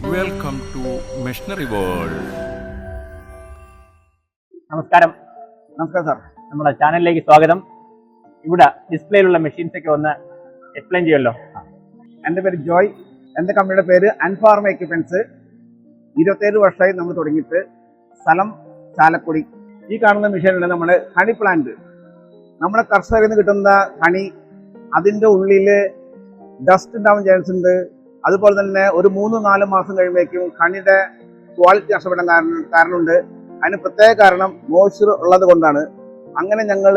Welcome to machinery world. നമസ്കാരം sir, നമ്മുടെ ചാനലിലേക്ക് സ്വാഗതം. ഇവിടെ ഡിസ്പ്ലേയിലുള്ള മെഷീൻസ് ഒക്കെ ഒന്ന് എക്സ്പ്ലെയിൻ ചെയ്യുമല്ലോ. എൻ്റെ പേര് ജോയ്. എൻ്റെ കമ്പനിയുടെ പേര് അൻഫാർമ എക്യുപ്മെന്റ്സ്. 27 വർഷമായി നമ്മൾ തുടങ്ങിയിട്ട്. സ്ഥലം ചാലക്കുടി. ഈ കാണുന്ന മെഷീനിൽ നമ്മുടെ ഹണി പ്ലാന്റ്, നമ്മുടെ കർഷകരിൽ നിന്ന് കിട്ടുന്ന ഹണി, അതിൻ്റെ ഉള്ളിൽ ഡസ്റ്റ് ഉണ്ടാവാൻ ചാൻസ് ഉണ്ട്. അതുപോലെ തന്നെ ഒരു 3-4 മാസം കഴിയുമ്പോഴേക്കും ഹണിയുടെ ക്വാളിറ്റി നഷ്ടപ്പെടാൻ കാരണമുണ്ട്. അതിന് പ്രത്യേക കാരണം മോയ്സ്ചർ ഉള്ളത് കൊണ്ടാണ്. അങ്ങനെ ഞങ്ങൾ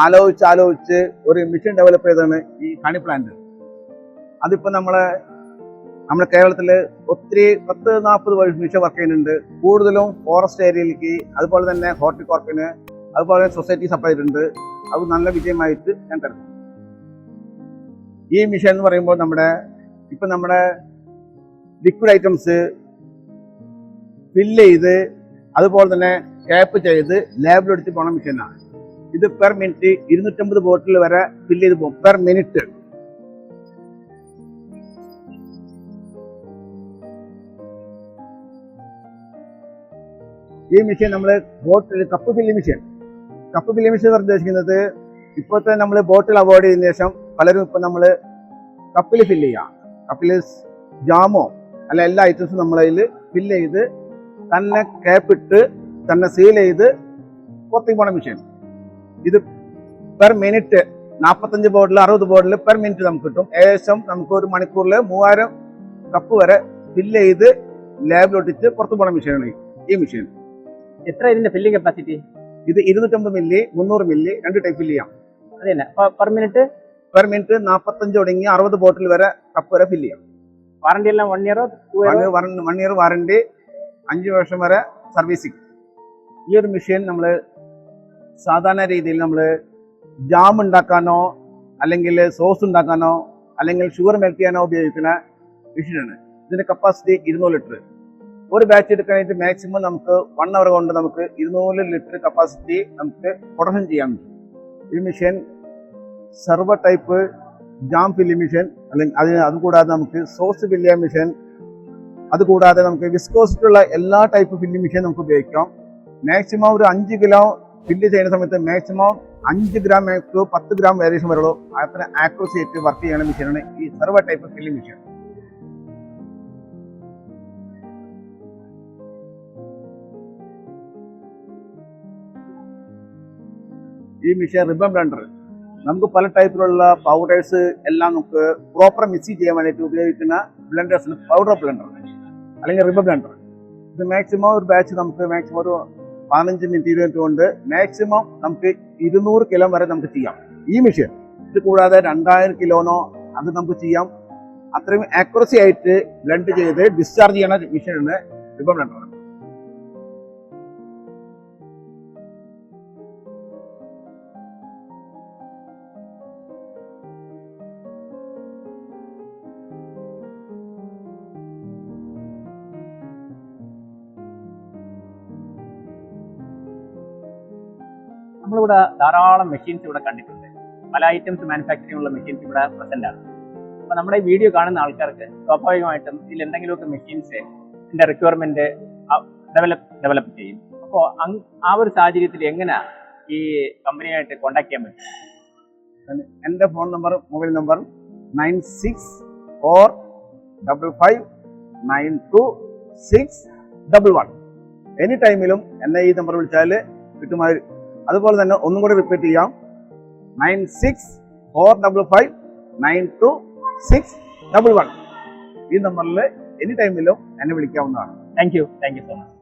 ആലോചിച്ച് ഒരു മെഷീൻ ഡെവലപ്പ് ചെയ്തതാണ് ഈ ഹണി പ്ലാന്റ്. അതിപ്പോൾ നമ്മുടെ കേരളത്തിൽ ഒത്തിരി 10-40 മെഷീൻ വർക്ക് ചെയ്യുന്നുണ്ട്. കൂടുതലും ഫോറസ്റ്റ് ഏരിയയിലേക്ക്, അതുപോലെ തന്നെ ഹോർട്ടികോർപ്പിന്, അതുപോലെ സൊസൈറ്റി സപ്ലൈ ചെയ്തിട്ടുണ്ട്. അത് നല്ല വിജയമായിട്ട് ഞാൻ കരുതുന്നു. ഈ മെഷീൻ എന്ന് പറയുമ്പോൾ നമ്മുടെ ലിക്വിഡ് ഐറ്റംസ് ഫില്ല് ചെയ്ത് അതുപോലെ തന്നെ ക്യാപ്പ് ചെയ്ത് ലാബിലെടുത്ത് പോണ മെഷീനാണ്. ഇത് പെർ മിനിറ്റ് 250 ബോട്ടിൽ വരെ ഫില്ല് ചെയ്ത് പോകും പെർ മിനിറ്റ്. ഈ മെഷീൻ നമ്മൾ കപ്പ് ഫില്ലിംഗ് മെഷീൻ ഉദ്ദേശിക്കുന്നത് ഇപ്പോഴത്തെ നമ്മൾ ബോട്ടിൽ അവോയ്ഡ് ചെയ്തതിനു ശേഷം പലരും ഇപ്പം നമ്മൾ കപ്പിൽ ഫില്ല് ചെയ്യാം. കപ്പിൽ ജാമോ അല്ല എല്ലാ ഐറ്റംസും നമ്മളതിൽ ഫില്ല് ചെയ്ത് തന്നെ ക്യാപ്പിട്ട് തന്നെ സീൽ ചെയ്ത് പുറത്തേക്ക് പോണ മെഷീൻ. ഇത് പെർ മിനിറ്റ് 45 ബോട്ടിൽ 60 ബോട്ടിൽ പെർ മിനിറ്റ് നമുക്ക് കിട്ടും. ഏകദേശം നമുക്ക് ഒരു മണിക്കൂറിൽ 3000 കപ്പ് വരെ ഫില്ല് ചെയ്ത് ലാബിലൊട്ടിച്ച് പുറത്തു പോണ മെഷീനാണ് ഈ മെഷീൻ. എത്ര ഇതിന്റെ ഫില്ലിംഗ് കപ്പാസിറ്റി? ഇത് 250 മില്ലി 300 മില്ലി 2 ടൈപ്പ് ഫില്ല് ചെയ്യാം. അത് തന്നെ പെർ മിനിറ്റ് 45 തുടങ്ങി 60 ബോട്ടിൽ വരെ കപ്പ് വരെ ഫില്ല് ചെയ്യാം. വാറണ്ടി എല്ലാം 1 ഇയറോ 1 ഇയർ വാറണ്ടി, 5 വർഷം വരെ സർവീസിങ്. ഈ ഒരു മെഷീൻ നമ്മൾ സാധാരണ രീതിയിൽ നമ്മൾ ജാം ഉണ്ടാക്കാനോ അല്ലെങ്കിൽ സോസ് ഉണ്ടാക്കാനോ അല്ലെങ്കിൽ ഷുഗർ മെൽറ്റ് ചെയ്യാനോ ഉപയോഗിക്കുന്ന മെഷീനാണ്. ഇതിന്റെ കപ്പാസിറ്റി 200 ലിറ്റർ. ഒരു ബാച്ച് എടുക്കാനായിട്ട് മാക്സിമം നമുക്ക് 1 അവർ കൊണ്ട് നമുക്ക് 200 ലിറ്റർ കപ്പാസിറ്റി നമുക്ക് പ്രൊഡക്ഷൻ ചെയ്യാൻ പറ്റും. ഈ machine server type jam filling machine, അല്ലെങ്കിൽ അതുകൂടാതെ നമുക്ക് സോസ് ഫില്ല് ചെയ്യാൻ മെഷീൻ, അതുകൂടാതെ നമുക്ക് വിസ്കോസിറ്റുള്ള എല്ലാ ടൈപ്പ് ഫില്ലിംഗ് മെഷീൻ നമുക്ക് ഉപയോഗിക്കാം. മാക്സിമം ഒരു 5 കിലോ ഫില്ല് ചെയ്യുന്ന സമയത്ത് maximum 5 gram to 10 gram variation വരുള്ളൂ. അത്ര ആക്യുറസി ആയിട്ട് വർക്ക് ചെയ്യുന്ന മെഷീനാണ് ഈ സെർവർ ടൈപ്പ് ഫില്ലിംഗ് മെഷീൻ. ഈ മെഷീൻ റിബൺ ബ്ലെൻഡർ, നമുക്ക് പല ടൈപ്പിലുള്ള പൗഡേഴ്സ് എല്ലാം നമുക്ക് പ്രോപ്പർ മിക്സ് ചെയ്യാൻ വേണ്ടിയിട്ട് ഉപയോഗിക്കുന്ന ബ്ലെൻഡേഴ്സിന് പൗഡർ ബ്ലെൻഡർ അല്ലെങ്കിൽ റിബൺ ബ്ലെൻഡർ. ഇത് മാക്സിമം ഒരു ബാച്ച് നമുക്ക് മാക്സിമം ഒരു 15 മിനിറ്റ് 20 മിനിറ്റ് കൊണ്ട് മാക്സിമം നമുക്ക് 200 കിലോ വരെ നമുക്ക് ചെയ്യാം ഈ മെഷീൻ. ഇത് കൂടാതെ 2000 കിലോനോ അത് നമുക്ക് ചെയ്യാം. അത്രയും ആക്യുറസി ആയിട്ട് ബ്ലെൻഡ് ചെയ്ത് ഡിസ്ചാർജ് ചെയ്യുന്ന മെഷീനാണ് റിബൺ ബ്ലെൻഡർ. നമ്മളിവിടെ ധാരാളം മെഷീൻസ് ഇവിടെ കണ്ടിട്ടുണ്ട്. പല ഐറ്റംസ് മാനുഫാക്ചറിംഗ് ഉള്ള മെഷീൻസ് ഇവിടെ പ്രസന്റ് ആണ്. അപ്പോൾ നമ്മുടെ ഈ വീഡിയോ കാണുന്ന ആൾക്കാർക്ക് സ്വാഭാവികമായിട്ടും ഇതിൽ എന്തെങ്കിലുമൊക്കെ മെഷീൻസിന്റെ റിക്വയർമെന്റ് ഡെവലപ്പ് ചെയ്യും. അപ്പോൾ ആ ഒരു സാഹചര്യത്തിൽ എങ്ങനെയാണ് ഈ കമ്പനിയായിട്ട് കോൺടാക്ട് ചെയ്യാൻ പറ്റും? എൻ്റെ മൊബൈൽ നമ്പർ 9645592611. എനി ടൈമിലും എന്നെ ഈ നമ്പർ വിളിച്ചാൽ കിട്ടുമാതിരി. അതുപോലെ തന്നെ ഒന്നും കൂടി റിപ്പീറ്റ് ചെയ്യാം, 9645592611. ഈ നമ്പറിൽ എനി ടൈമിലും എന്നെ വിളിക്കാവുന്നതാണ്. Thank you so much.